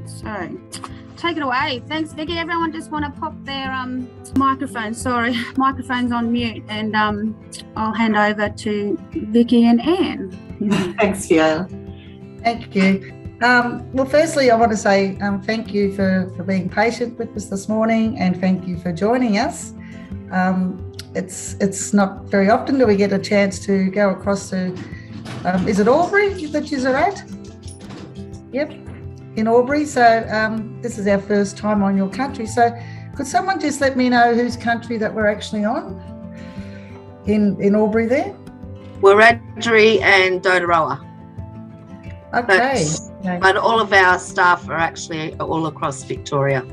So take it away. Thanks, Vicki. Everyone just want to pop their microphones on mute, and I'll hand over to Vicki and Anne. Thanks, Fiona. Thank you. Well, firstly, I want to say thank you for being patient with us this morning, and thank you for joining us. It's not very often do we get a chance to go across to, is it Albury that you're at? Yep, in Albury. So this is our first time on your country. So could someone just let me know whose country that we're actually on in Albury there? Wiradjuri and Dodorowa. Okay. But all of our staff are actually all across Victoria.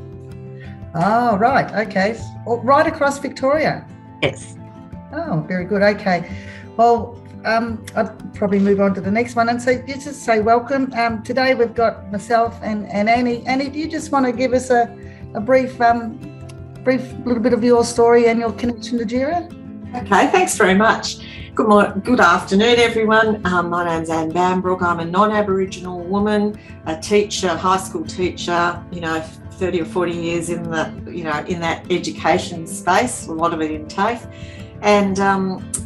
Oh, right. Okay. Right across Victoria? Yes. Oh, very good. Okay. Well, I'd probably move on to the next one and just say welcome. Today we've got myself and Annie. Annie, do you just want to give us a brief little bit of your story and your connection to Jira? Okay, thanks very much. Good morning, good afternoon, everyone. My name's Anne Bambrook. I'm a non-Aboriginal woman, a teacher, high school teacher. 30 or 40 years in that education space. A lot of it in TAFE. And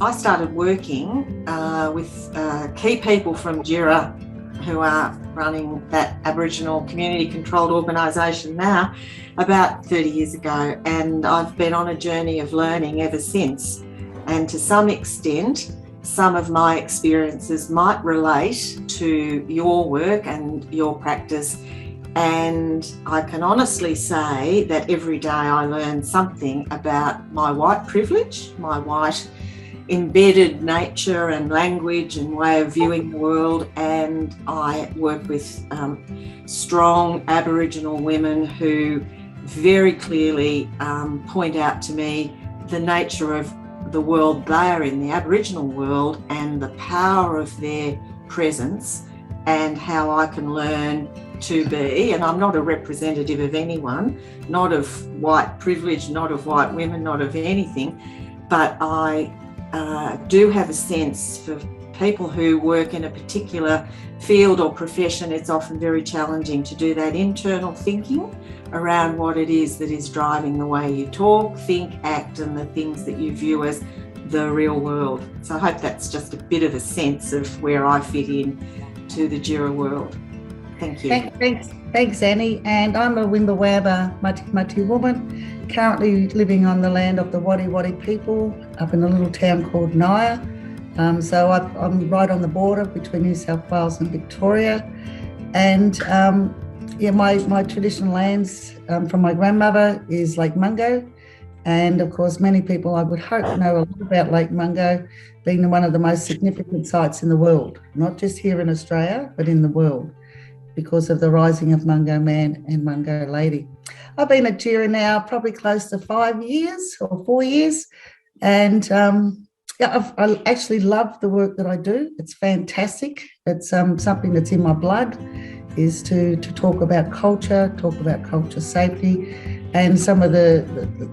I started working with key people from Jira, who are running that Aboriginal community-controlled organisation now, about 30 years ago. And I've been on a journey of learning ever since. And to some extent, some of my experiences might relate to your work and your practice. And I can honestly say that every day I learn something about my white privilege, my white embedded nature and language and way of viewing the world. And I work with strong Aboriginal women who very clearly point out to me the nature of the world they are in, the Aboriginal world, and the power of their presence, and how I can learn to be, and I'm not a representative of anyone, not of white privilege, not of white women, not of anything, but I do have a sense for people who work in a particular field or profession. It's often very challenging to do that internal thinking around what it is that is driving the way you talk, think, act, and the things that you view as the real world. So I hope that's just a bit of a sense of where I fit in to the Jira world. Thank you. Thanks, Annie. And I'm a Wimbawamba Mati woman, currently living on the land of the Wadi Wadi people up in a little town called Naya. So I'm right on the border between New South Wales and Victoria. And my traditional lands from my grandmother is Lake Mungo. And of course, many people I would hope know a lot about Lake Mungo being one of the most significant sites in the world, not just here in Australia, but in the world, because of the rising of Mungo Man and Mungo Lady. I've been at Jira now probably close to 5 years or 4 years. And I actually love the work that I do. It's fantastic. It's something that's in my blood, is to talk about culture safety, and some of the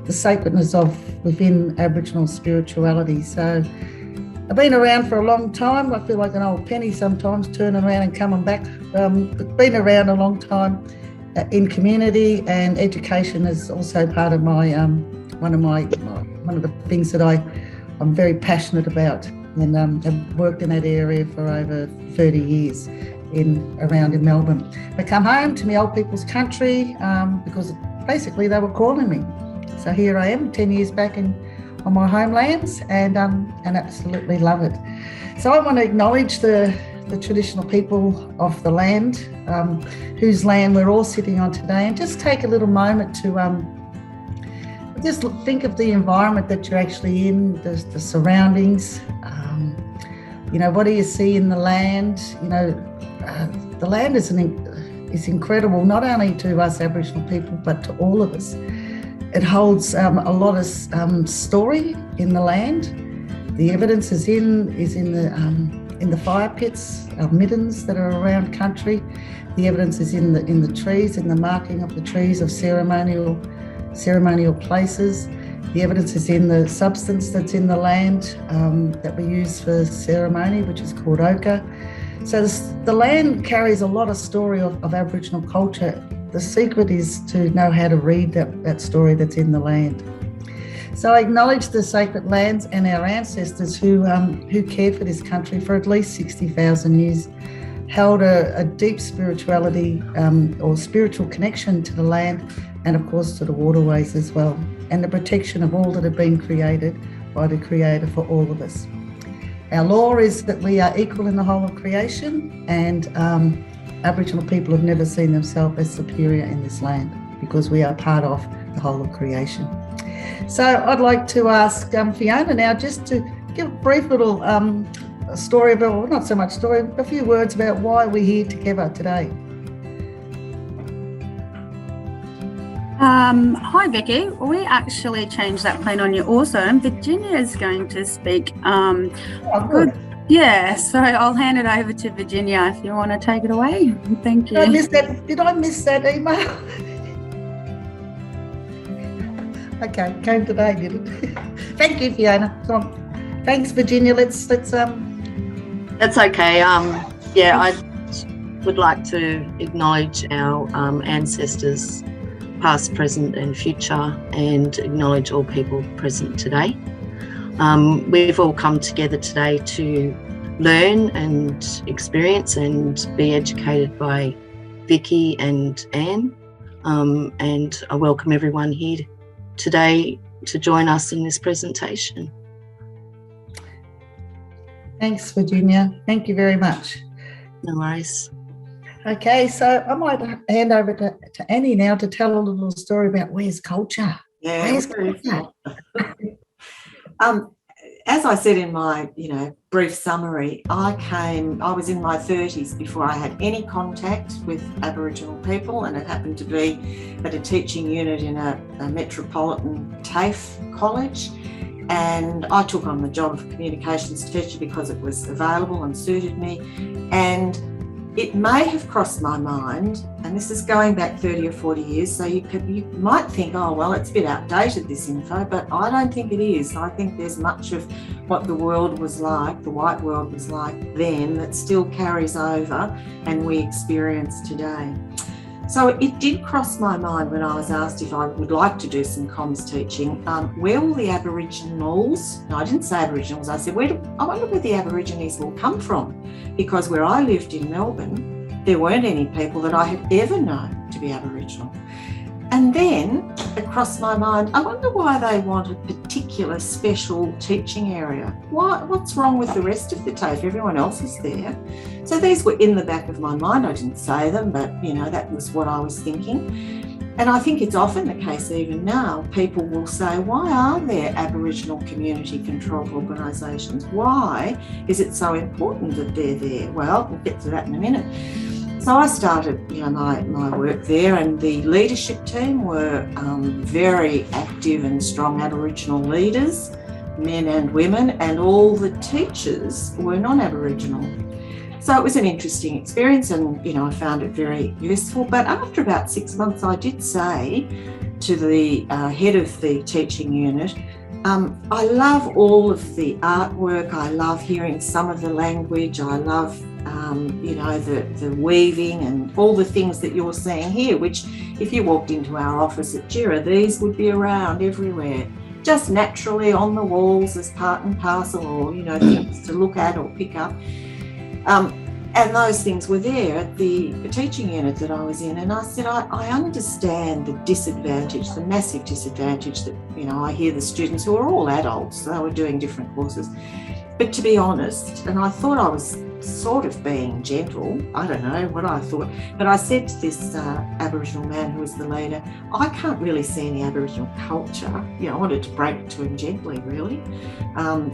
sacredness of within Aboriginal spirituality. So I've been around for a long time. I feel like an old penny sometimes, turning around and coming back. But been around a long time in community, and education is also part of my one of the things that I'm very passionate about, and have worked in that area for over 30 years around in Melbourne. I come home to my old people's country because basically they were calling me. So here I am 10 years back on my homelands, and absolutely love it. So I want to acknowledge the traditional people of the land, whose land we're all sitting on today, and just take a little moment to just think of the environment that you're actually in, the surroundings. What do you see in the land? The land is incredible, not only to us Aboriginal people, but to all of us. It holds a lot of story in the land. The evidence is in the fire pits, our middens that are around country. The evidence is in the trees, in the marking of the trees of ceremonial places. The evidence is in the substance that's in the land that we use for ceremony, which is called ochre. So the land carries a lot of story of Aboriginal culture. The secret is to know how to read that story that's in the land. So I acknowledge the sacred lands and our ancestors who cared for this country for at least 60,000 years, held a deep spirituality or spiritual connection to the land, and of course to the waterways as well, and the protection of all that have been created by the Creator for all of us. Our law is that we are equal in the whole of creation, and Aboriginal people have never seen themselves as superior in this land because we are part of the whole of creation. So I'd like to ask Fiona now just to give a brief little story about, well, not so much story, a few words about why we're here together today. Hi Vicki, we actually changed that plan on you also, and Virginia is going to speak. Oh, good. Yeah, so I'll hand it over to Virginia if you want to take it away. Thank you. Did I miss that email? Okay, came today, did it? Thank you, Fiona. Thanks, Virginia. Let's. That's okay. I would like to acknowledge our ancestors, past, present, and future, and acknowledge all people present today. We've all come together today to learn and experience and be educated by Vicki and Anne, and I welcome everyone here today to join us in this presentation. Thanks, Virginia. Thank you very much. No worries. Okay, so I might hand over to Annie now to tell a little story about where's culture. Yeah. Where's culture? As I said in my, brief summary, I was in my 30s before I had any contact with Aboriginal people, and it happened to be at a teaching unit in a metropolitan TAFE college. And I took on the job of communications teacher because it was available and suited me. And it may have crossed my mind, and this is going back 30 or 40 years, so you might think, oh, well, it's a bit outdated, this info, but I don't think it is. I think there's much of what the world was like, the white world was like then, that still carries over and we experience today. So it did cross my mind when I was asked if I would like to do some comms teaching, where will the Aboriginals, no, I didn't say Aboriginals, I said, I wonder where the Aborigines will come from, because where I lived in Melbourne, there weren't any people that I had ever known to be Aboriginal. And then it crossed my mind, I wonder why they want a particular special teaching area. What's wrong with the rest of the TAFE? Everyone else is there. So these were in the back of my mind. I didn't say them, but that was what I was thinking. And I think it's often the case even now, people will say, why are there Aboriginal community controlled organisations? Why is it so important that they're there? Well, we'll get to that in a minute. So I started, my work there, and the leadership team were very active and strong Aboriginal leaders, men and women, and all the teachers were non-Aboriginal. So it was an interesting experience, and I found it very useful. But after about 6 months, I did say to the head of the teaching unit, I love all of the artwork. I love hearing some of the language. I love the weaving and all the things that you're seeing here, which if you walked into our office at Jira, these would be around everywhere, just naturally on the walls as part and parcel, or, things to look at or pick up. And those things were there at the teaching unit that I was in. And I said, I understand the disadvantage, the massive disadvantage that, I hear the students who are all adults, they were doing different courses. But to be honest, and I thought I was sort of being gentle, I don't know what I thought, but I said to this Aboriginal man who was the leader, I can't really see any Aboriginal culture. I wanted to break it to him gently, really,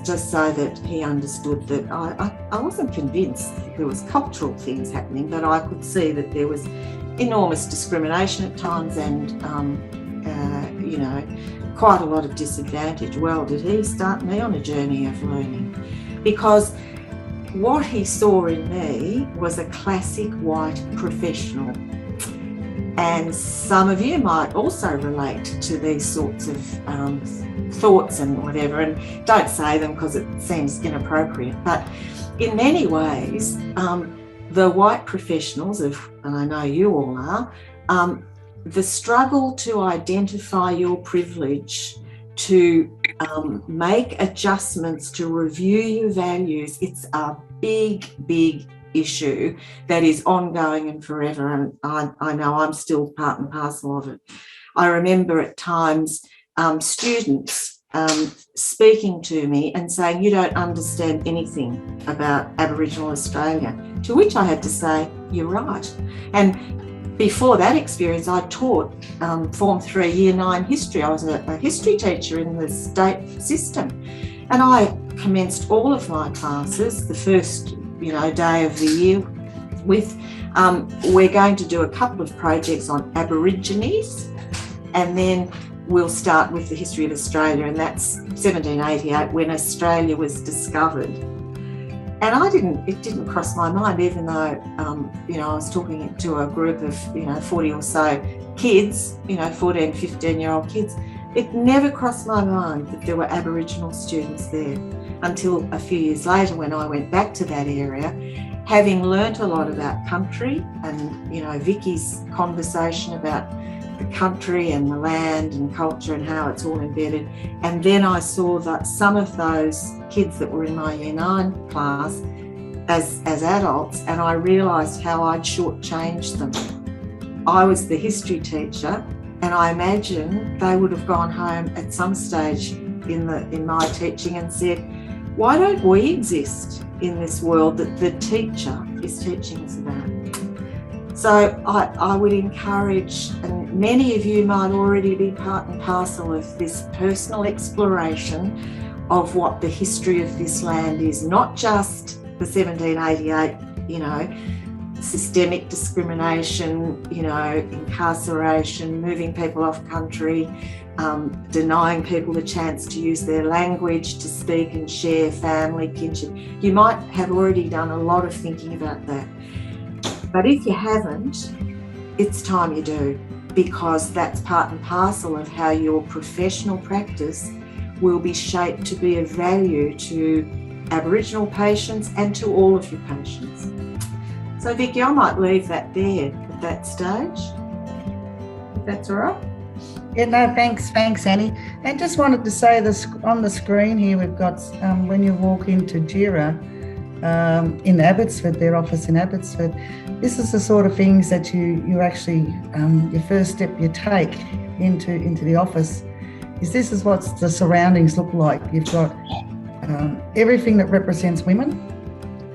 just so that he understood that I wasn't convinced that there was cultural things happening, but I could see that there was enormous discrimination at times and, quite a lot of disadvantage. Well, did he start me on a journey of learning? Because what he saw in me was a classic white professional. And some of you might also relate to these sorts of thoughts and whatever, and don't say them because it seems inappropriate. But in many ways, the white professionals, and I know you all are, the struggle to identify your privilege, to make adjustments, to review your values, it's a big, big issue that is ongoing and forever. And I know I'm still part and parcel of it. I remember at times students speaking to me and saying, you don't understand anything about Aboriginal Australia, to which I had to say, you're right. And before that experience, I taught Form 3 Year 9 history. I was a history teacher in the state system, and I commenced all of my classes the first day of the year with we're going to do a couple of projects on Aborigines, and then we'll start with the history of Australia, and that's 1788 when Australia was discovered. And it didn't cross my mind, even though, I was talking to a group of, 40 or so kids, 14, 15-year-old kids. It never crossed my mind that there were Aboriginal students there until a few years later when I went back to that area, having learnt a lot about country and, Vicky's conversation about the country and the land and culture and how it's all embedded. And then I saw that some of those kids that were in my Year 9 class as adults, and I realised how I'd shortchanged them. I was the history teacher, and I imagine they would have gone home at some stage in my teaching and said, why don't we exist in this world that the teacher is teaching us about? So I would encourage, and many of you might already be part and parcel of this personal exploration of what the history of this land is, not just the 1788, systemic discrimination, incarceration, moving people off country, denying people the chance to use their language, to speak and share, family, kinship. You might have already done a lot of thinking about that. But if you haven't, it's time you do, because that's part and parcel of how your professional practice will be shaped to be of value to Aboriginal patients and to all of your patients. So Vicki, I might leave that there at that stage, if that's all right. Yeah, no, thanks, Annie. And just wanted to say this on the screen here, we've got when you walk into Jira in Abbotsford, their office in Abbotsford, this is the sort of things that you actually, your first step you take into the office is this is what the surroundings look like. You've got everything that represents women,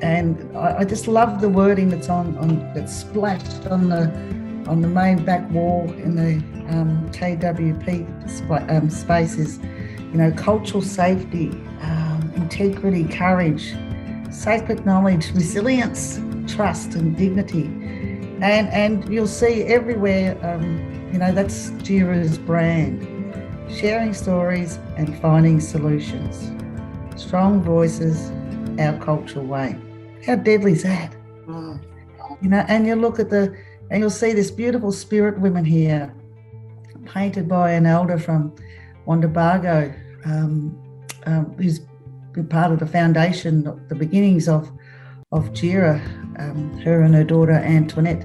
and I just love the wording that's that's splashed on the main back wall in the KWP spaces. Cultural safety, integrity, courage, sacred knowledge, resilience, trust and dignity. And you'll see everywhere, that's Jira's brand. Sharing stories and finding solutions. Strong voices, our cultural way. How deadly is that? And you look at and you'll see this beautiful spirit women here, painted by an elder from Wonderbargo, who's been part of the foundation, the beginnings of Djirra, her and her daughter Antoinette.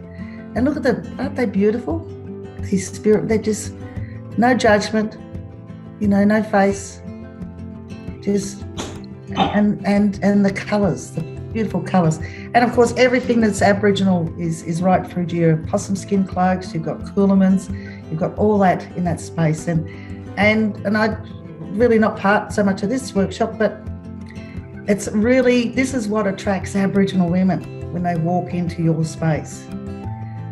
And look at aren't they beautiful? These spirit, they're just no judgment, no face, just and the colours, the beautiful colours. And of course everything that's Aboriginal is right through Djirra. Possum skin cloaks, you've got coolamans, you've got all that in that space. And I really not part so much of this workshop, but it's really, this is what attracts Aboriginal women when they walk into your space.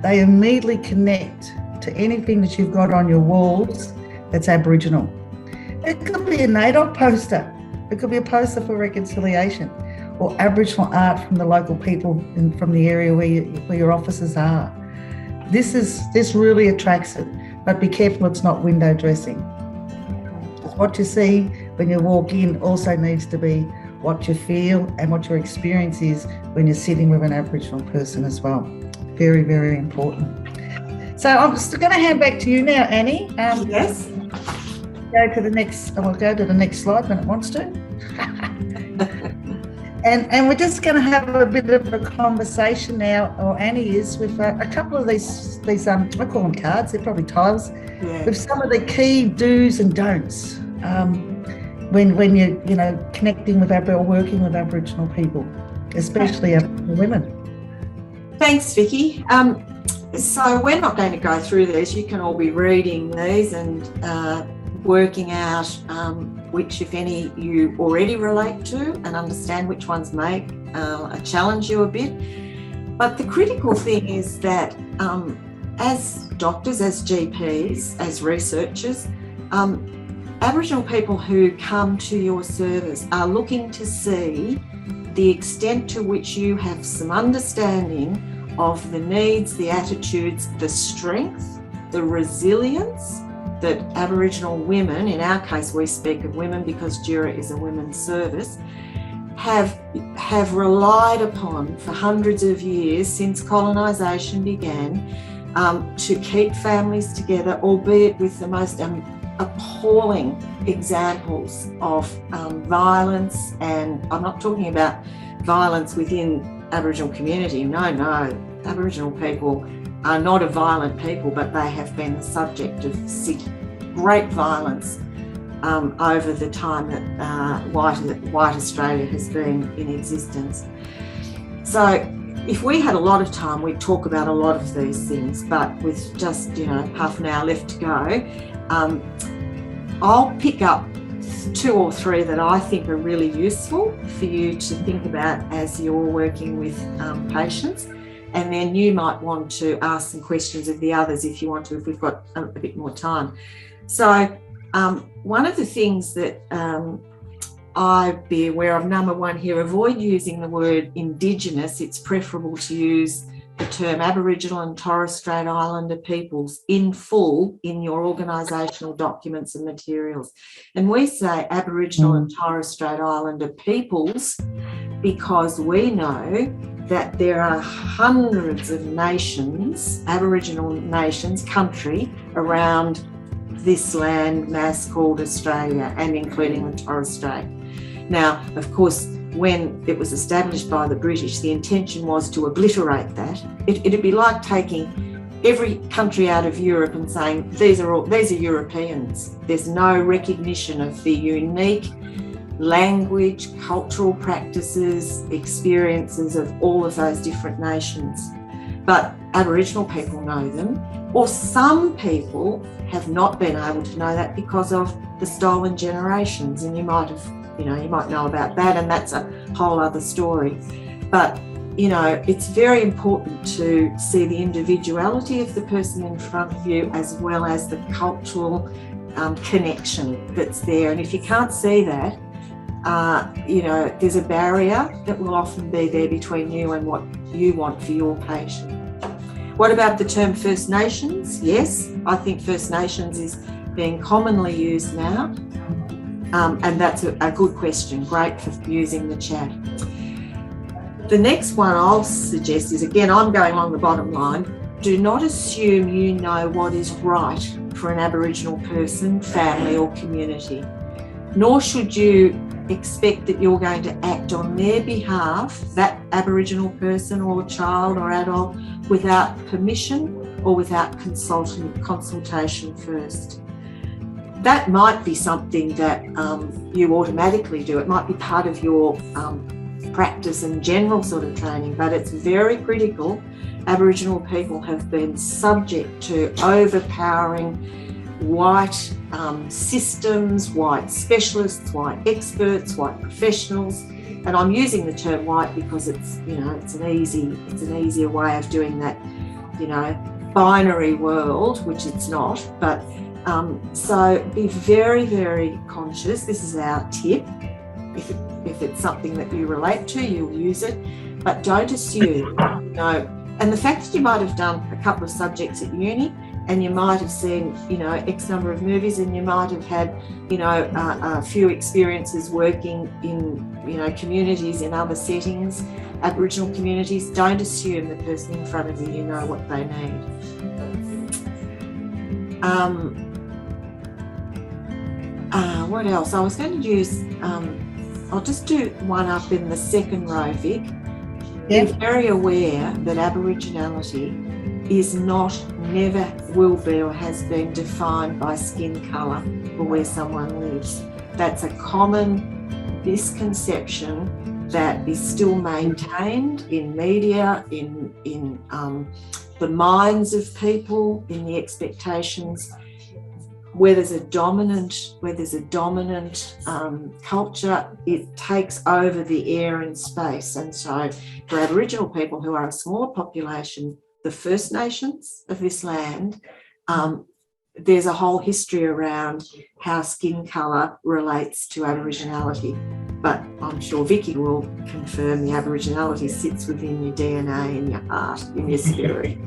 They immediately connect to anything that you've got on your walls that's Aboriginal. It could be a NAIDOC poster. It could be a poster for reconciliation or Aboriginal art from the local people and from the area where your offices are. This really attracts it, but be careful it's not window dressing. What you see when you walk in also needs to be what you feel and what your experience is when you're sitting with an Aboriginal person as well. Very, very important. So I'm just going to hand back to you now, Annie. Yes. Go to the next slide when it wants to. And we're just going to have a bit of a conversation now, or Annie is, with a couple of these I call them cards, they're probably tiles, with some of the key do's and don'ts when you're connecting with or working with Aboriginal people, especially Aboriginal women. Thanks, Vicki. So we're not going to go through these. You can all be reading these and working out which, if any, you already relate to and understand which ones may challenge you a bit. But the critical thing is that as doctors, as GPs, as researchers, Aboriginal people who come to your service are looking to see the extent to which you have some understanding of the needs, the attitudes, the strength, the resilience that Aboriginal women, in our case we speak of women because Jira is a women's service, have relied upon for hundreds of years since colonisation began to keep families together, albeit with the most appalling examples of violence. And I'm not talking about violence within Aboriginal community. No, Aboriginal people are not a violent people, but they have been the subject of great violence over the time that white Australia has been in existence. So if we had a lot of time, we'd talk about a lot of these things, but with just half an hour left to go, I'll pick up 2 or 3 that I think are really useful for you to think about as you're working with patients. And then you might want to ask some questions of the others if you want to, if we've got a bit more time. So one of the things that I'd be aware of, number 1 here, avoid using the word Indigenous. It's preferable to use the term Aboriginal and Torres Strait Islander peoples in full in your organisational documents and materials. And we say Aboriginal and Torres Strait Islander peoples because we know that there are hundreds of nations, Aboriginal nations, country, around this land mass called Australia, and including the Torres Strait. Now, of course, when it was established by the British, the intention was to obliterate that. It'd be like taking every country out of Europe and saying, these are Europeans. There's no recognition of the unique language, cultural practices, experiences of all of those different nations. But Aboriginal people know them, or some people have not been able to know that because of the stolen generations, and you might know about that, and that's a whole other story. But it's very important to see the individuality of the person in front of you as well as the cultural connection that's there. And if you can't see that, there's a barrier that will often be there between you and what you want for your patient. What about the term First Nations? Yes, I think First Nations is being commonly used now, and that's a good question. Great for using the chat. The next one I'll suggest is, again, I'm going along the bottom line. Do not assume you know what is right for an Aboriginal person, family or community, nor should you expect that you're going to act on their behalf, that Aboriginal person or child or adult, without permission or without consultation first. That might be something that you automatically do. It might be part of your practice and general sort of training, but it's very critical. Aboriginal people have been subject to overpowering white systems, white specialists, white experts, white professionals. And I'm using the term white because it's an easier way of doing that, binary world, which it's not. But so be very, very conscious. This is our tip. If it's something that you relate to, you'll use it. But don't assume, And the fact that you might have done a couple of subjects at uni, and you might have seen, X number of movies, and you might have had, a few experiences working in, communities in other settings, Aboriginal communities. Don't assume the person in front of you, what they need. What else? I was going to use I'll just do one up in the second row, Vic. Yeah. Be very aware that Aboriginality is not, never will be or has been defined by skin colour or where someone lives. That's a common misconception that is still maintained in media, in the minds of people, in the expectations. Where there's a dominant culture, it takes over the air and space. And so for Aboriginal people, who are a smaller population, the First Nations of this land, there's a whole history around how skin colour relates to Aboriginality. But I'm sure Vicki will confirm the Aboriginality sits within your DNA, in your heart, in your spirit.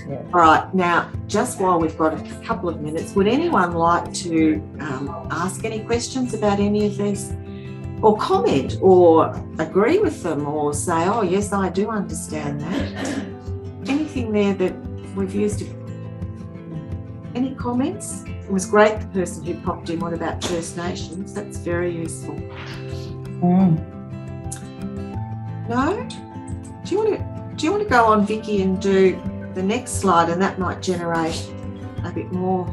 Yeah. All right, now, just while we've got a couple of minutes, would anyone like to ask any questions about any of these, or comment, or agree with them, or say, oh, yes, I do understand that? Anything there that we've used? Any comments? It was great, the person who popped in, what about First Nations? That's very useful. No? Do you want to go on, Vicki, and do the next slide, and that might generate a bit more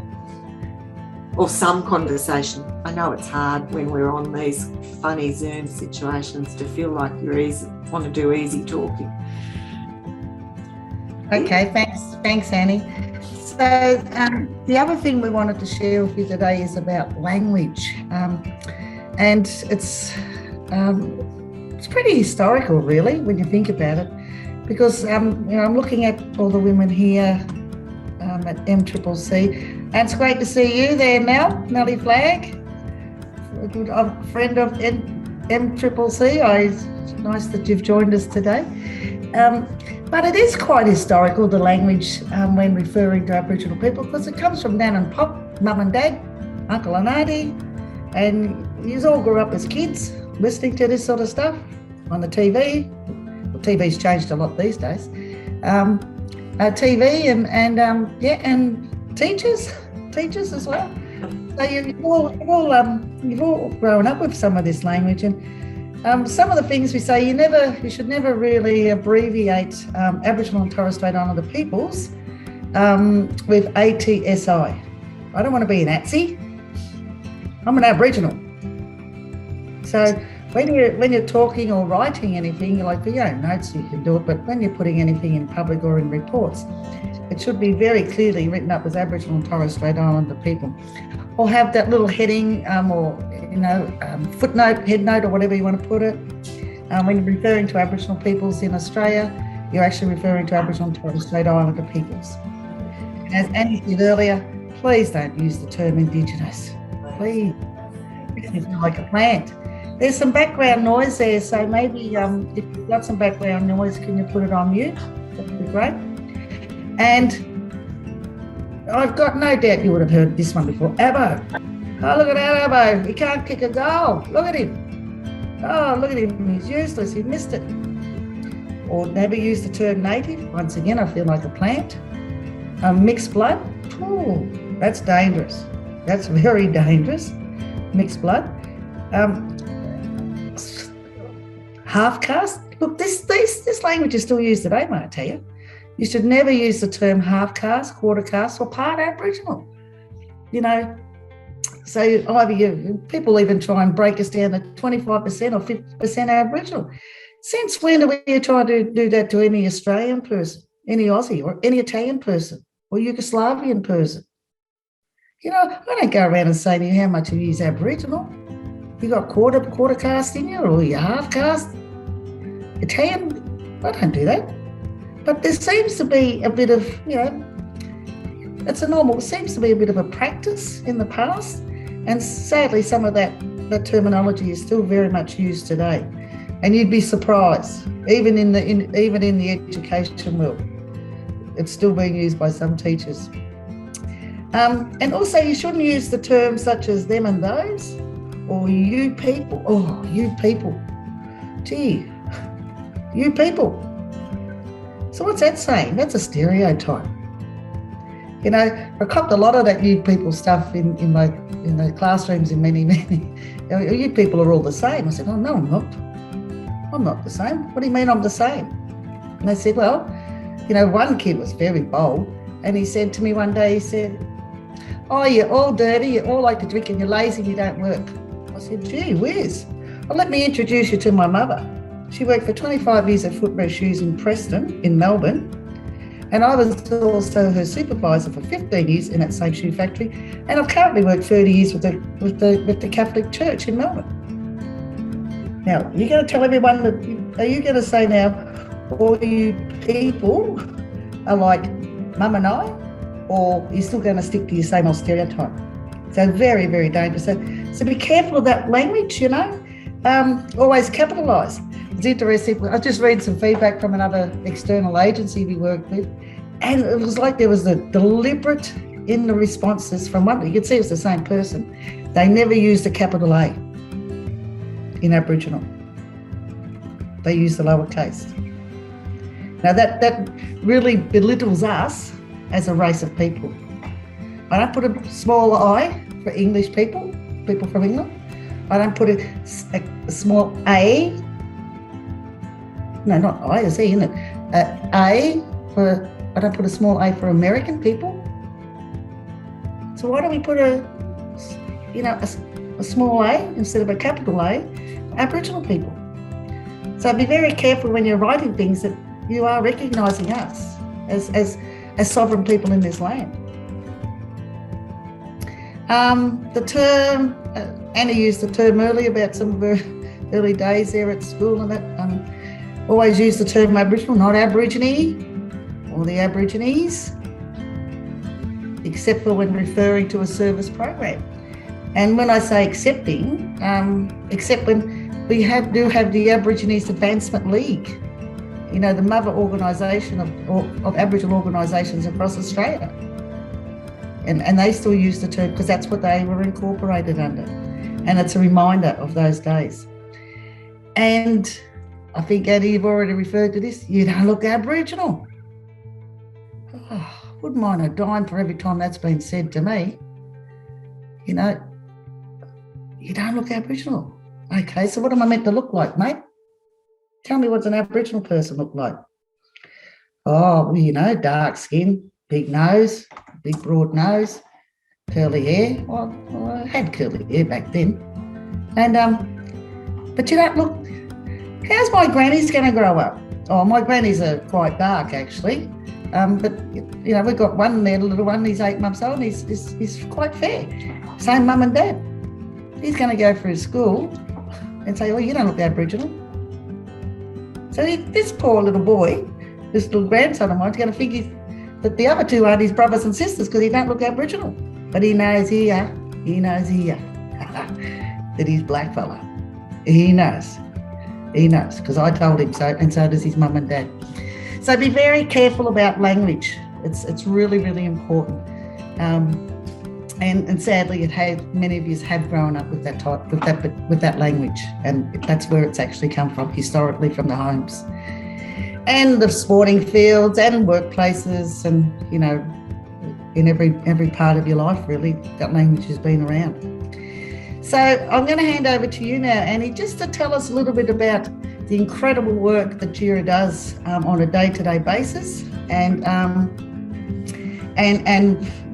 or some conversation. I know it's hard when we're on these funny Zoom situations to feel like you want to do easy talking. Okay, thanks, Annie. So the other thing we wanted to share with you today is about language, and it's pretty historical, really, when you think about it. Because I'm looking at all the women here at MCCC, and it's great to see you there, Nellie Flagg, a good friend of MCCC. It's nice that you've joined us today. But it is quite historical, the language, when referring to Aboriginal people, because it comes from Nan and Pop, Mum and Dad, Uncle and Auntie, and you all grew up as kids listening to this sort of stuff on the TV. TV's changed a lot these days. TV and teachers as well. So you've all grown up with some of this language, and some of the things we say you should never really abbreviate Aboriginal and Torres Strait Islander peoples with ATSI. I don't want to be an ATSI. I'm an Aboriginal. So when you're talking or writing anything, you're like, for your own notes you can do it, but when you're putting anything in public or in reports, it should be very clearly written up as Aboriginal and Torres Strait Islander people. Or have that little heading footnote, head note, or whatever you want to put it. When you're referring to Aboriginal peoples in Australia, you're actually referring to Aboriginal and Torres Strait Islander peoples. As Annie said earlier, please don't use the term Indigenous. Please. It's like a plant. There's some background noise there, so maybe if you've got some background noise, can you put it on mute? That would be great. And I've got no doubt you would have heard this one before. Abbo. Oh, look at that Abbo. He can't kick a goal. Look at him. Oh, look at him. He's useless. He missed it. Or never use the term native. Once again, I feel like a plant. Mixed blood. Oh, that's dangerous. That's very dangerous. Mixed blood. Half caste. Look, this language is still used today, might I tell you. You should never use the term half caste, quarter caste, or part Aboriginal. So either people even try and break us down to 25% or 50% Aboriginal. Since when are we trying to do that to any Australian person, any Aussie, or any Italian person, or Yugoslavian person? I don't go around and say to you how much you use Aboriginal. You got quarter caste in you, or you half caste? Italian? I don't do that. But there seems to be a bit of, it seems to be a bit of a practice in the past. And sadly, some of that terminology is still very much used today. And you'd be surprised, even in the education world, it's still being used by some teachers. And also, you shouldn't use the terms such as them and those, or you people. Oh, you people. Gee, you people. So what's that saying? That's a stereotype. You know, I copped a lot of that you people stuff in the classrooms in many. You people are all the same. I said, oh, no, I'm not. I'm not the same. What do you mean I'm the same? And they said, well, you know, one kid was very bold, and he said to me one day, he said, oh, you're all dirty, you all like to drink and you're lazy, you don't work. I said, gee whiz. Well, let me introduce you to my mother. She worked for 25 years at Footwear Shoes in Preston, in Melbourne. And I was also her supervisor for 15 years in that same shoe factory. And I've currently worked 30 years with the Catholic Church in Melbourne. Now, you're going to tell everyone that, are you going to say now, all you people are like Mum and I, or are you still going to stick to your same old stereotype? So very, very dangerous. So be careful of that language, you know. Always capitalise. It's interesting. I just read some feedback from another external agency we work with, and it was like there was a deliberate in the responses from one. You could see it was the same person. They never used a capital A in Aboriginal. They used the lowercase. Now that really belittles us as a race of people. I don't put a small I for English people from England. I don't put a small A. No, not I, it's E, isn't it? I don't put a small A for American people. So why don't we put a small A instead of a capital A, Aboriginal people? So be very careful when you're writing things that you are recognising us as sovereign people in this land. The term, Anna used the term earlier about some of her early days there at school, and that always use the term Aboriginal, not Aborigine or the Aborigines, except for when referring to a service program. And when I say accepting, except when we do have the Aborigines Advancement League, you know, the mother organisation of Aboriginal organisations across Australia. And they still use the term because that's what they were incorporated under. And it's a reminder of those days. And I think, Eddie, you've already referred to this. You don't look Aboriginal. Oh, wouldn't mind a dime for every time that's been said to me. You know, you don't look Aboriginal. Okay, so what am I meant to look like, mate? Tell me what's an Aboriginal person look like. Oh, well, you know, dark skin, big nose, big broad nose, curly hair. Well, I had curly hair back then. And, but you don't look, how's my grannies going to grow up? Oh, my grannies are quite dark, actually. But, you know, we've got one there, the little one, he's 8 months old, and he's quite fair. Same mum and dad. He's going to go through school and say, oh, you don't look Aboriginal. So this poor little boy, this little grandson of mine, is going to figure that the other two aren't his brothers and sisters because he don't look Aboriginal. But he knows here that he's black fella. He knows, because I told him so, and so does his mum and dad. So be very careful about language. It's really, really important. And sadly, many of you have grown up with that language, and that's where it's actually come from, historically, from the homes and the sporting fields and workplaces, and you know, in every part of your life, really, that language has been around. So I'm going to hand over to you now, Annie, just to tell us a little bit about the incredible work that Jira does on a day-to-day basis, and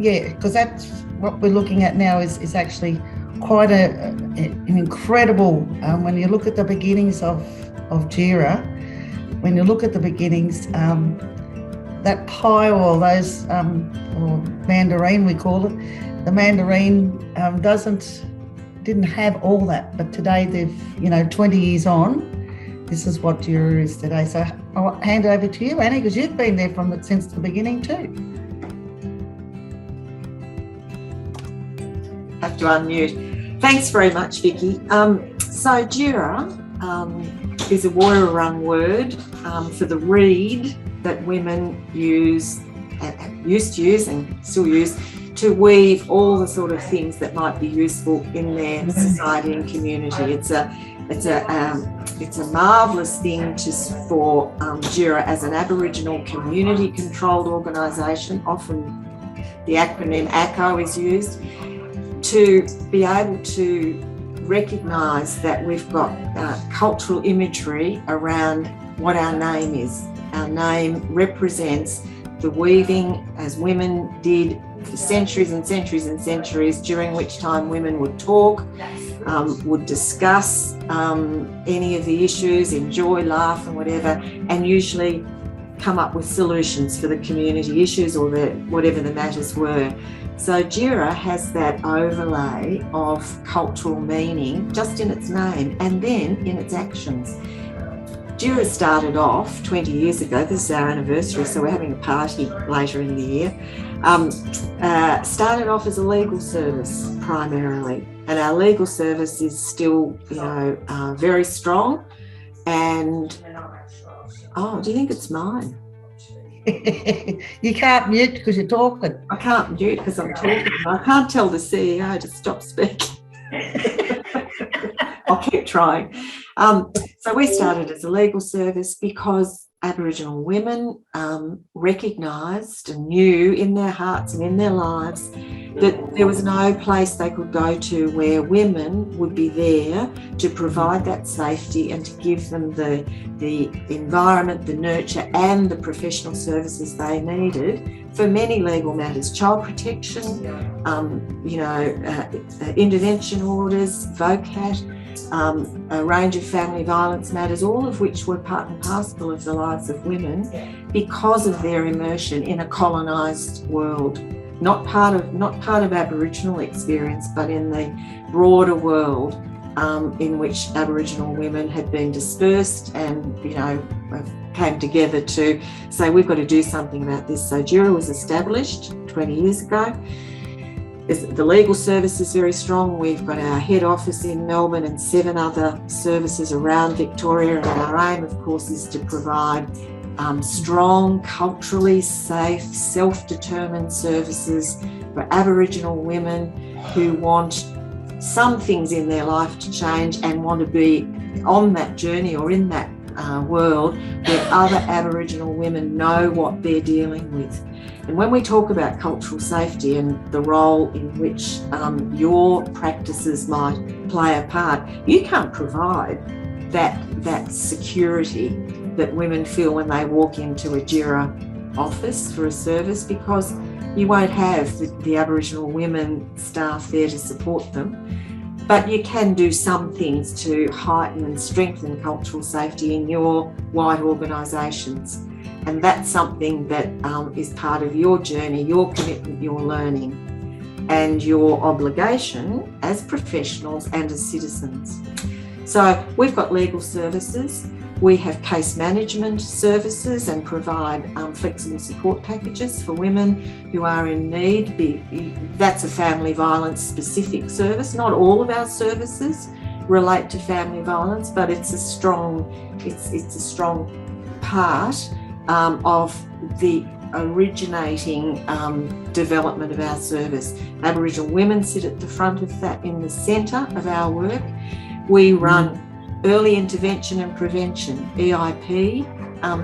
yeah, because that's what we're looking at now is actually quite an incredible, when you look at the beginnings of Jira, when you look at the beginnings, that pie, or those, or mandarin we call it, the mandarin didn't have all that, but today they've, 20 years on, this is what Jira is today. So I'll hand over to you, Annie, because you've been there since the beginning too. Have to unmute. Thanks very much, Vicki. So Djirra is a Wurrung word for the reed that women used to use and still use to weave all the sort of things that might be useful in their society and community. It's a marvellous thing for Jira as an Aboriginal community-controlled organisation, often the acronym ACO is used, to be able to recognise that we've got cultural imagery around what our name is. Our name represents the weaving as women did for centuries and centuries and centuries, during which time women would talk, would discuss any of the issues, enjoy, laugh and whatever, and usually come up with solutions for the community issues or whatever the matters were. So Jira has that overlay of cultural meaning just in its name and then in its actions. Jira started off 20 years ago, this is our anniversary, so we're having a party later in the year, started off as a legal service primarily, and our legal service is still, very strong. And, do you think it's mine? You can't mute because you're talking. I can't mute because I'm talking. I can't tell the CEO to stop speaking. I'll keep trying. So we started as a legal service because Aboriginal women recognised and knew in their hearts and in their lives that there was no place they could go to where women would be there to provide that safety and to give them the environment, the nurture and the professional services they needed for many legal matters: child protection, intervention orders, VOCAT, a range of family violence matters, all of which were part and parcel of the lives of women because of their immersion in a colonised world. Not part of Aboriginal experience, but in the broader world in which Aboriginal women had been dispersed and, came together to say, we've got to do something about this. So Jira was established 20 years ago. The legal service is very strong. We've got our head office in Melbourne and 7 other services around Victoria, and our aim, of course, is to provide strong, culturally safe, self-determined services for Aboriginal women who want some things in their life to change and want to be on that journey or in that world where other Aboriginal women know what they're dealing with. And when we talk about cultural safety and the role in which your practices might play a part, you can't provide that security that women feel when they walk into a Jira office for a service, because you won't have the Aboriginal women staff there to support them. But you can do some things to heighten and strengthen cultural safety in your wide organisations. And that's something that is part of your journey, your commitment, your learning, and your obligation as professionals and as citizens. So we've got legal services. We have case management services and provide flexible support packages for women who are in need. That's a family violence specific service. Not all of our services relate to family violence, but it's a strong part of the originating development of our service. Aboriginal women sit at the front of that, in the centre of our work. We run early intervention and prevention, EIP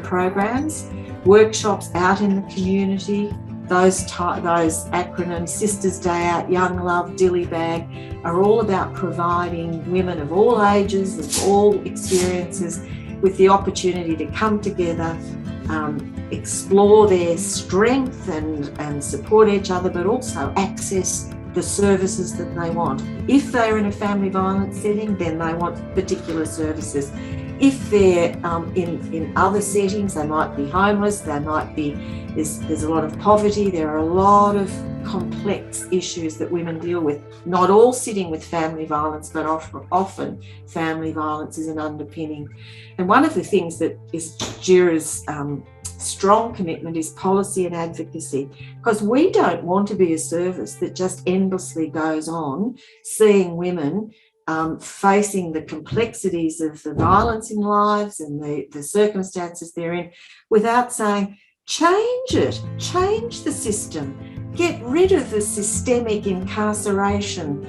programs, workshops out in the community. Those acronyms, Sisters Day Out, Young Love, Dilly Bag, are all about providing women of all ages, of all experiences, with the opportunity to come together, explore their strength and support each other, but also access the services that they want. If they're in a family violence setting, then they want particular services. If they're in other settings, they might be homeless, there's a lot of poverty, there are a lot of complex issues that women deal with, not all sitting with family violence, but often family violence is an underpinning. And one of the things that is Jira's strong commitment is policy and advocacy, because we don't want to be a service that just endlessly goes on seeing women facing the complexities of the violence in lives and the circumstances they're in without saying, change it, change the system, get rid of the systemic incarceration,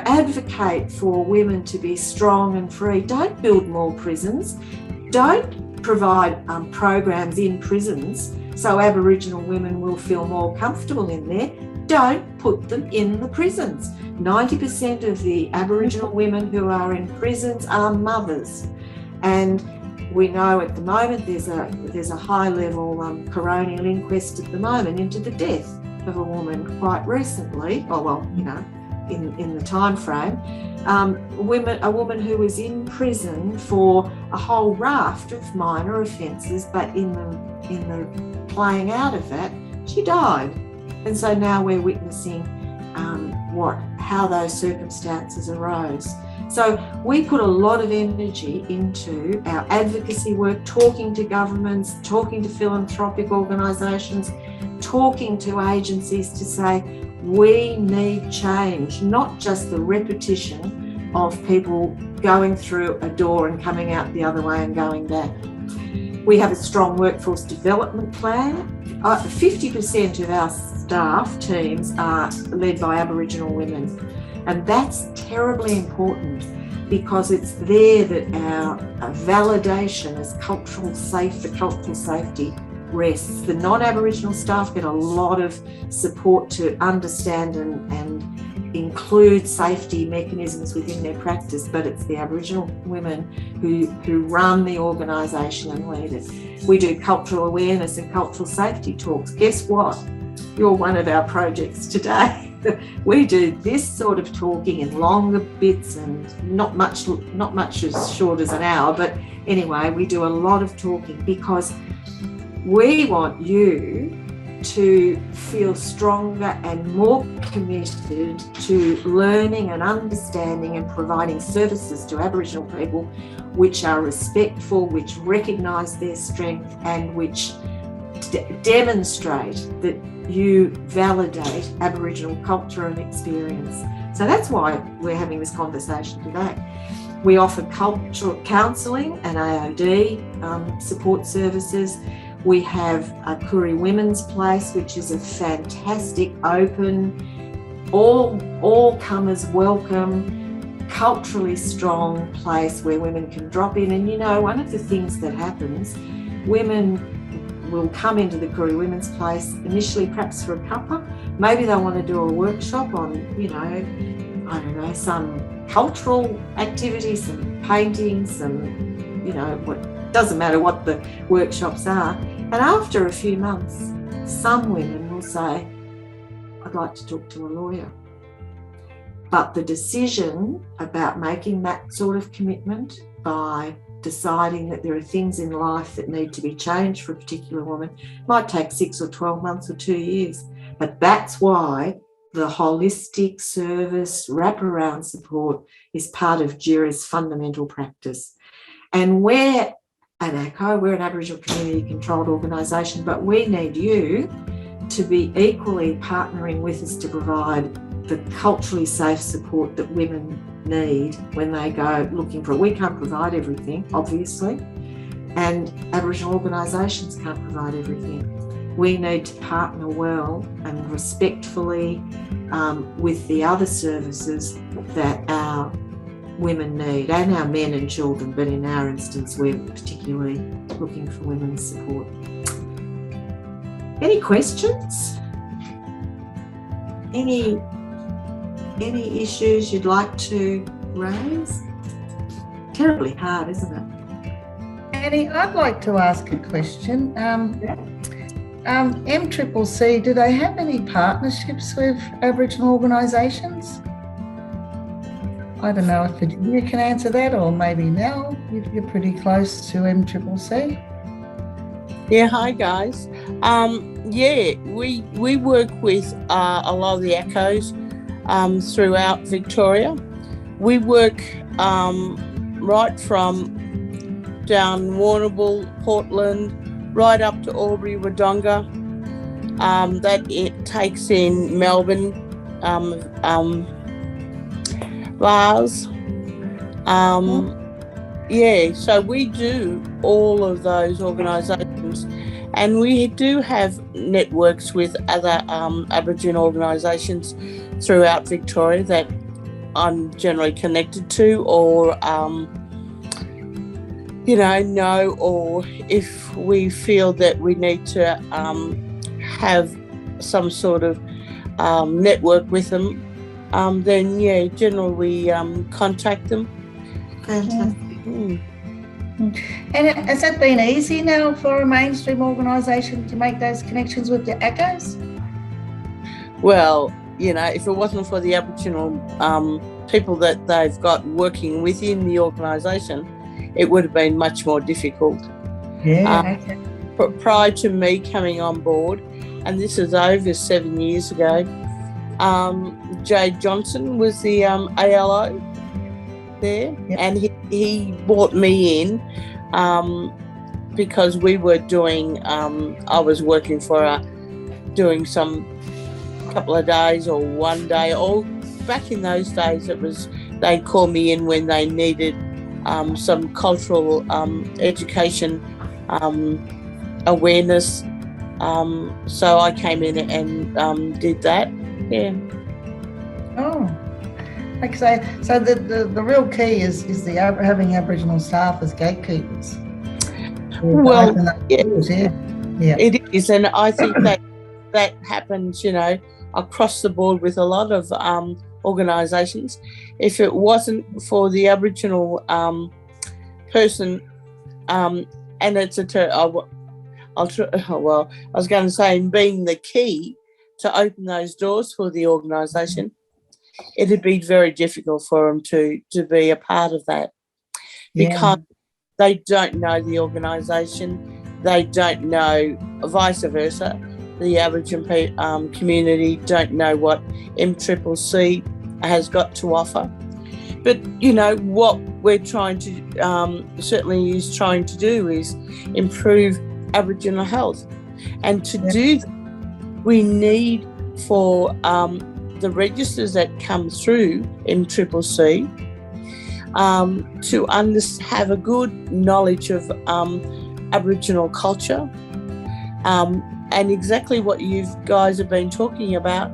advocate for women to be strong and free. Don't build more prisons, don't provide programs in prisons so Aboriginal women will feel more comfortable in there. Don't put them in the prisons. 90% of the Aboriginal women who are in prisons are mothers. And we know at the moment there's a high-level coronial inquest at the moment into the death of a woman quite recently, in the time frame. A woman who was in prison for a whole raft of minor offences, but in the playing out of that, she died. And so now we're witnessing how those circumstances arose. So we put a lot of energy into our advocacy work, talking to governments, talking to philanthropic organisations, talking to agencies to say, we need change, not just the repetition of people going through a door and coming out the other way and going back. We have a strong workforce development plan. 50% of our staff teams are led by Aboriginal women, and that's terribly important because it's there that our validation as cultural safety rests. The non-Aboriginal staff get a lot of support to understand and include safety mechanisms within their practice, but it's the Aboriginal women who run the organisation and lead it. We do cultural awareness and cultural safety talks. Guess what? You're one of our projects today. We do this sort of talking in longer bits and not much as short as an hour, but anyway, we do a lot of talking because we want you to feel stronger and more committed to learning and understanding and providing services to Aboriginal people which are respectful, which recognise their strength and which demonstrate that you validate Aboriginal culture and experience. So that's why we're having this conversation today. We offer cultural counselling and AOD support services. We have a Koori Women's Place, which is a fantastic, open, all comers welcome, culturally strong place where women can drop in. And you know, one of the things that happens, women will come into the Koori Women's Place initially perhaps for a cuppa. Maybe they want to do a workshop on, some cultural activity, some painting, doesn't matter what the workshops are. And after a few months, some women will say, I'd like to talk to a lawyer. But the decision about making that sort of commitment by deciding that there are things in life that need to be changed for a particular woman might take 6 or 12 months or 2 years. But that's why the holistic service wraparound support is part of Jira's fundamental practice. And we're an ACO, we're an Aboriginal community controlled organisation, but we need you to be equally partnering with us to provide the culturally safe support that women need when they go looking for it. We can't provide everything, obviously, and Aboriginal organisations can't provide everything. We need to partner well and respectfully with the other services that our women need, and our men and children, but in our instance, we're particularly looking for women's support. Any questions? Any issues you'd like to raise? Terribly hard, isn't it? Annie, I'd like to ask a question. MCCC, do they have any partnerships with Aboriginal organisations? I don't know if you can answer that, or maybe Mel, you're pretty close to MCCC. Yeah, hi guys. We work with a lot of the ACOs throughout Victoria. We work right from down Warrnambool, Portland, right up to Albury, Wodonga. That it takes in Melbourne, Vars. So we do all of those organisations, and we do have networks with other Aboriginal organisations throughout Victoria that I'm generally connected to, or know, or if we feel that we need to have some sort of network with them, then generally we contact them. Fantastic. And has that been easy now for a mainstream organisation to make those connections with the ACOs? Well, if it wasn't for the Aboriginal people that they've got working within the organisation, it would have been much more difficult. Yeah, okay. But prior to me coming on board, and this is over 7 years ago, Jade Johnson was the ALO there, yep. And he brought me in because we were doing, I was working for doing some couple of days or one day, or back in those days they'd call me in when they needed some cultural education awareness, so I came in and did that. So the real key is the having Aboriginal staff as gatekeepers. Well, it is, and I think that happens, across the board with a lot of organisations. If it wasn't for the Aboriginal person, and it's I was going to say, being the key to open those doors for the organisation, it'd be very difficult for them to be a part of that, because they don't know the organisation, they don't know, vice versa. The Aboriginal community don't know what MCCC has got to offer. But, what we're trying to, certainly is trying to do is improve Aboriginal health. And to do that, we need for the registers that come through MCCC to have a good knowledge of Aboriginal culture, and exactly what you guys have been talking about,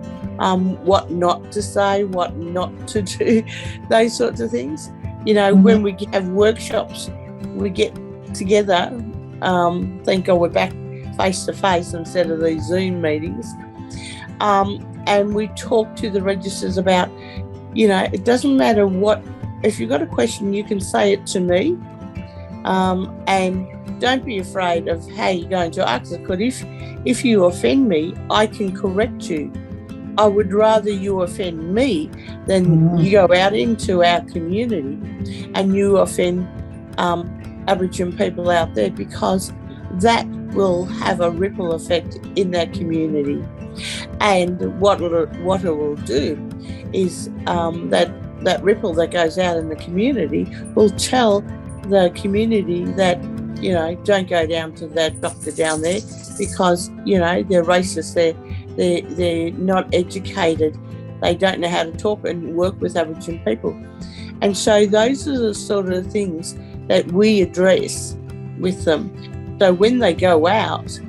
what not to say, what not to do, those sorts of things. When we have workshops, we get together, thank God we're back face to face instead of these Zoom meetings, and we talk to the registers about, it doesn't matter what, if you've got a question, you can say it to me, and don't be afraid of how you're going to ask it, because if you offend me, I can correct you. I would rather you offend me than you go out into our community and you offend Aboriginal people out there, because that will have a ripple effect in that community. And what it will do is that ripple that goes out in the community will tell the community that, don't go down to that doctor down there, because, they're racist, they're not educated, they don't know how to talk and work with Aboriginal people. And so those are the sort of things that we address with them. So when they go out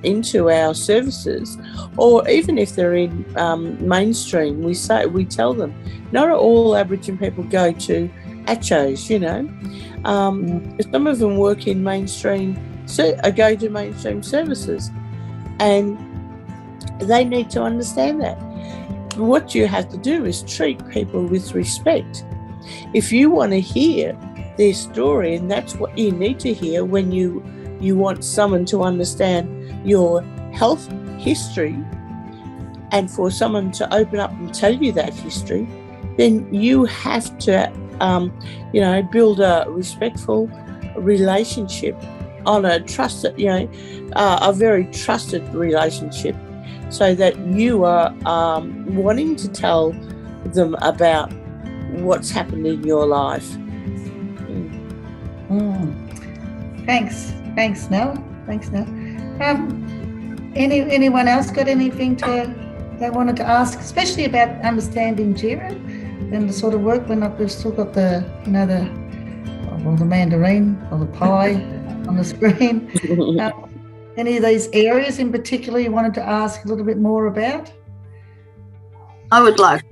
into our services, or even if they're in mainstream, we tell them, not all Aboriginal people go to ACOs, some of them work in mainstream, go to mainstream services, and they need to understand that. What you have to do is treat people with respect. If you want to hear their story, and that's what you need to hear when you want someone to understand your health history, and for someone to open up and tell you that history, then you have to build a respectful relationship on a trusted, a very trusted relationship, so that you are wanting to tell them about what's happened in your life. Thanks, Nell. Anyone else got anything they wanted to ask, especially about understanding Jira and the sort of work? We've still got the mandarin or the pie on the screen. Any of these areas in particular you wanted to ask a little bit more about? I would like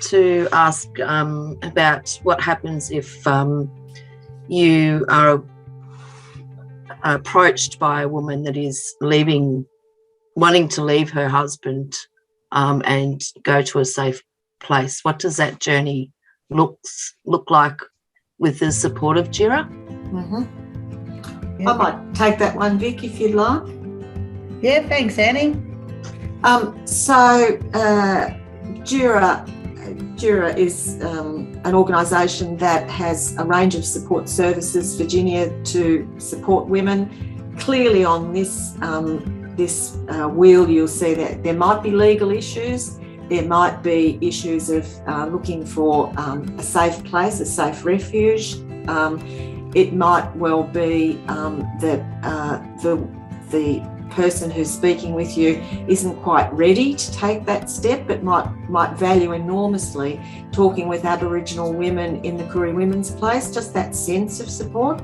to ask about what happens if, you are approached by a woman that is wanting to leave her husband and go to a safe place, what does that journey look like with the support of Jira? Mm-hmm. I might take that one, Vic, if you'd like. Yeah, thanks, Annie. Jira is an organisation that has a range of support services, Virginia, to support women. Clearly on this wheel, you'll see that there might be legal issues. There might be issues of looking for a safe place, a safe refuge. It might well be that the person who's speaking with you isn't quite ready to take that step, but might value enormously talking with Aboriginal women in the Koori Women's Place, just that sense of support.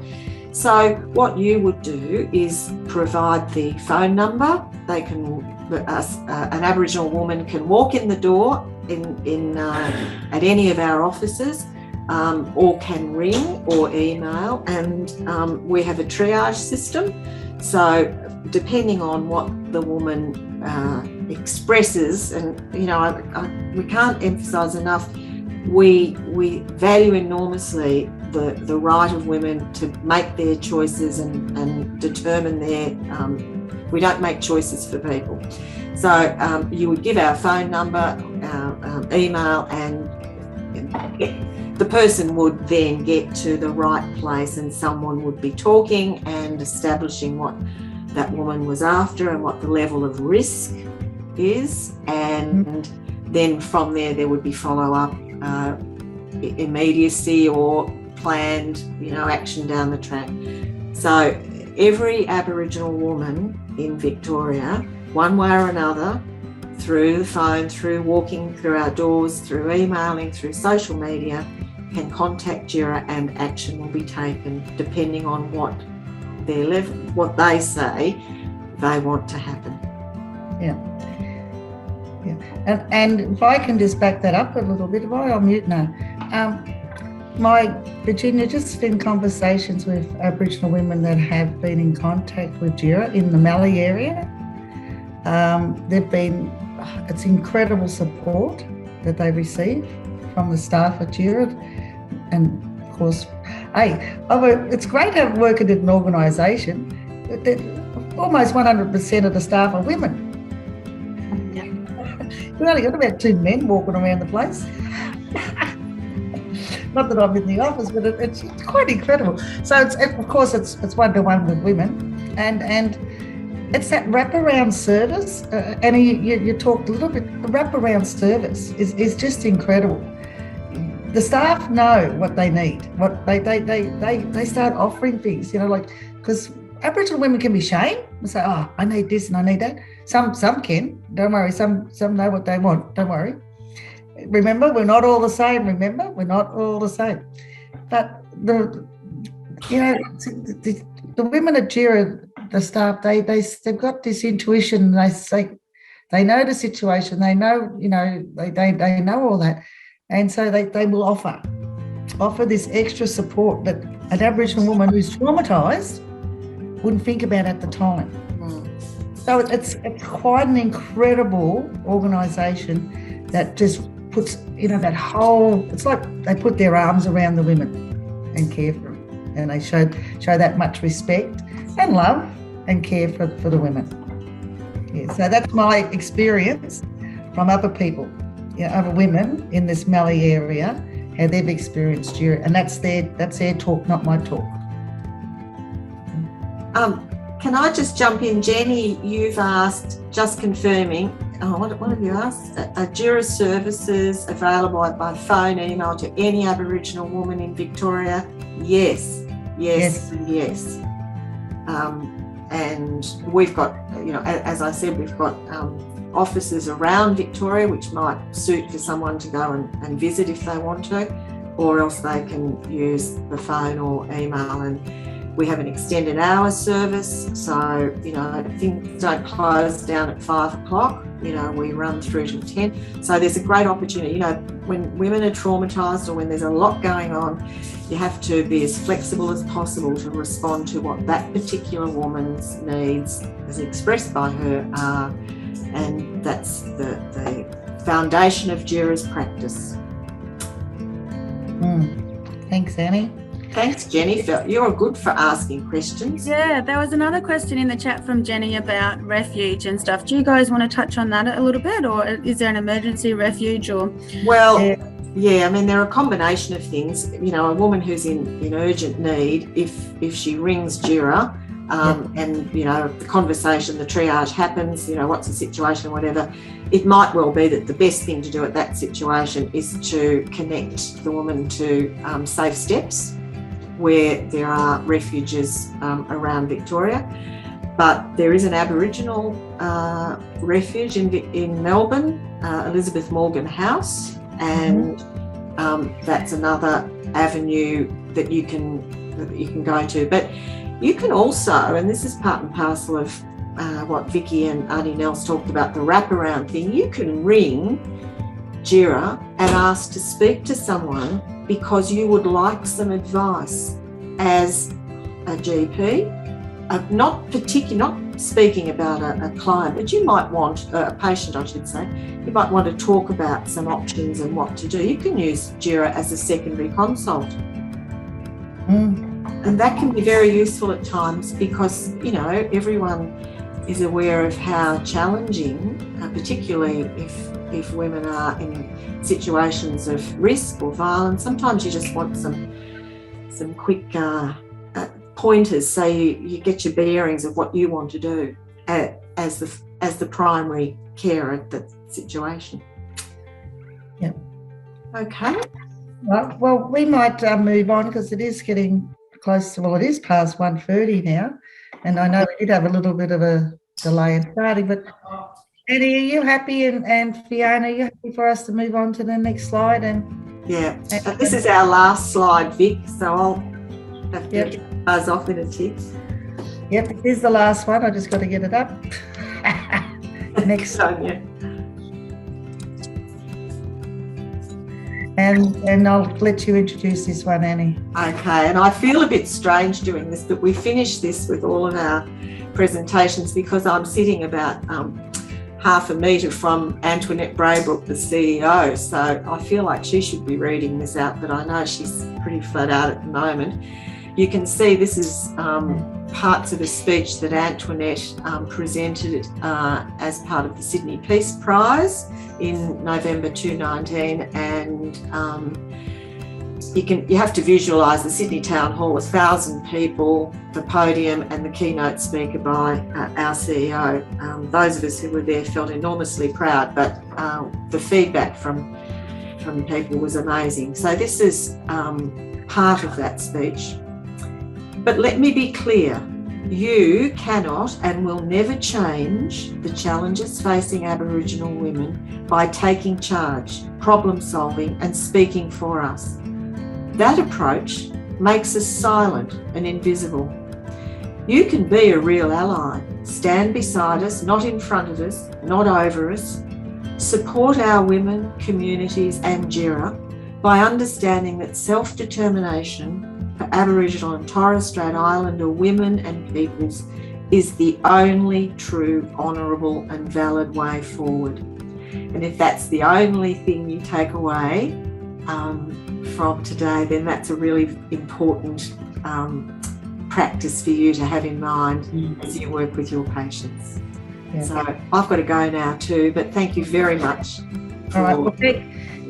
So what you would do is provide the phone number. They can, an Aboriginal woman can walk in the door at any of our offices, or can ring or email, and we have a triage system. So depending on what the woman expresses, and we can't emphasise enough, we value enormously the right of women to make their choices and determine their. We don't make choices for people. So you would give our phone number, our email, and the person would then get to the right place, and someone would be talking and establishing what that woman was after and what the level of risk is, and then from there would be follow-up, immediacy or planned action down the track. So every Aboriginal woman in Victoria, one way or another, through the phone, through walking through our doors, through emailing, through social media, can contact Jira, and action will be taken depending on what they say they want to happen. Yeah. And if I can just back that up a little bit, if I unmute now. Virginia, just in conversations with Aboriginal women that have been in contact with Jira in the Mallee area, it's incredible support that they receive from the staff at Jira. And of course, it's great to have worked in an organisation that almost 100% of the staff are women. We've only got about 2 men walking around the place. Not that I'm in the office, but it's quite incredible. So it's 1-to-1 with women, and it's that wraparound service. And you talked a little bit. The wraparound service is just incredible. The staff know what they need. What they start offering things, because Aboriginal women can be shamed and say, "Oh, I need this and I need that." Some can. Don't worry. Some know what they want. Don't worry. Remember, we're not all the same. But the women at Jira, the staff, they've got this intuition. They know the situation. They know, they know all that, and so they will offer this extra support that an Aboriginal woman who's traumatised wouldn't think about at the time. So it's quite an incredible organisation that just puts, that whole, it's like they put their arms around the women and care for them, and they show that much respect and love and care for the women. Yeah, so that's my experience from other people, other women in this Mallee area, how they've experienced Jira, and that's their talk, not my talk. Can I just jump in, Jenny? You've asked, just confirming. What have you asked? Are Jira services available by phone, email to any Aboriginal woman in Victoria? Yes. And we've got, as I said, we've got offices around Victoria, which might suit for someone to go and visit if they want to, or else they can use the phone or email. And we have an extended hours service, so things don't close down at 5 o'clock. you know, we run through to 10. So there's a great opportunity, you know, when women are traumatised or when there's a lot going on, you have to be as flexible as possible to respond to what that particular woman's needs as expressed by her are. And that's the foundation of Djirra's practice. Thanks, Annie. Thanks, Jenny. You're good for asking questions. Yeah, there was another question in the chat from Jenny about refuge and stuff. Do you guys want to touch on that a little bit, or is there an emergency refuge? Or well, yeah, I mean, there are a combination of things. You know, a woman who's in urgent need, if she rings Jira, and, you know, the conversation, the triage happens, you know, what's the situation, whatever, it might well be that the best thing to do at that situation is to connect the woman to safe steps where there are refuges around Victoria. But there is an Aboriginal refuge in Melbourne, Elizabeth Morgan House, and that's another avenue that you can go to. But you can also, and this is part and parcel of what Vicki and Auntie Nels talked about, the wraparound thing, you can ring Jira and ask to speak to someone because you would like some advice as a GP, not speaking about a client, but you might want, a patient I should say, you might want to talk about some options and what to do. You can use Jira as a secondary consult. And that can be very useful at times because, you know, everyone is aware of how challenging, particularly if women are in situations of risk or violence. Sometimes you just want some quick pointers so you get your bearings of what you want to do as the primary carer at the situation. Yeah. Okay. Well, we might move on because it is getting close to, well, it is past 1:30 now, and I know we did have a little bit of a delay in starting, but Annie, are you happy, and Fiona, are you happy for us to move on to the next slide? Yeah, this is our last slide, Vic, so I'll have to buzz off in a tick. Yep, it is the last one. I just got to get it up. Next Sonia. And I'll let you introduce this one, Annie. Okay, and I feel a bit strange doing this, but we finish this with all of our presentations because I'm sitting about half a metre from Antoinette Braybrook, the CEO, so I feel like she should be reading this out, but I know she's pretty flat out at the moment. You can see this is parts of a speech that Antoinette presented as part of the Sydney Peace Prize in November 2019, and you have to visualise the Sydney Town Hall, 1,000 people, the podium and the keynote speaker by our CEO. Those of us who were there felt enormously proud, but the feedback from people was amazing. So this is part of that speech. But let me be clear, you cannot and will never change the challenges facing Aboriginal women by taking charge, problem solving and speaking for us. That approach makes us silent and invisible. You can be a real ally, stand beside us, not in front of us, not over us, support our women, communities and Jira by understanding that self-determination for Aboriginal and Torres Strait Islander women and peoples is the only true, honourable and valid way forward. And if that's the only thing you take away from today, then that's a really important practice for you to have in mind as you work with your patients. Yeah. So I've got to go now too, but thank you very much. All right, well,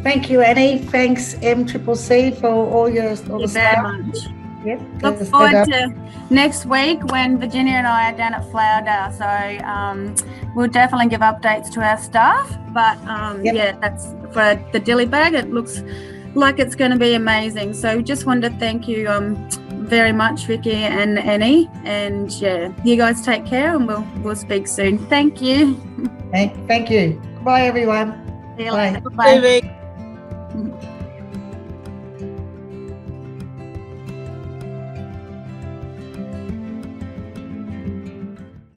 thank you, Annie. Thanks, MCCC, for all the stuff. Very much. Yep. Look forward to next week when Virginia and I are down at Flowerdale. So we'll definitely give updates to our staff. But yeah, that's for the dilly bag. It looks like it's going to be amazing. So just wanted to thank you very much, Vicki and Annie. And yeah, you guys take care, and we'll speak soon. Thank you. Thank you. Bye, everyone. See you later. Bye. Bye.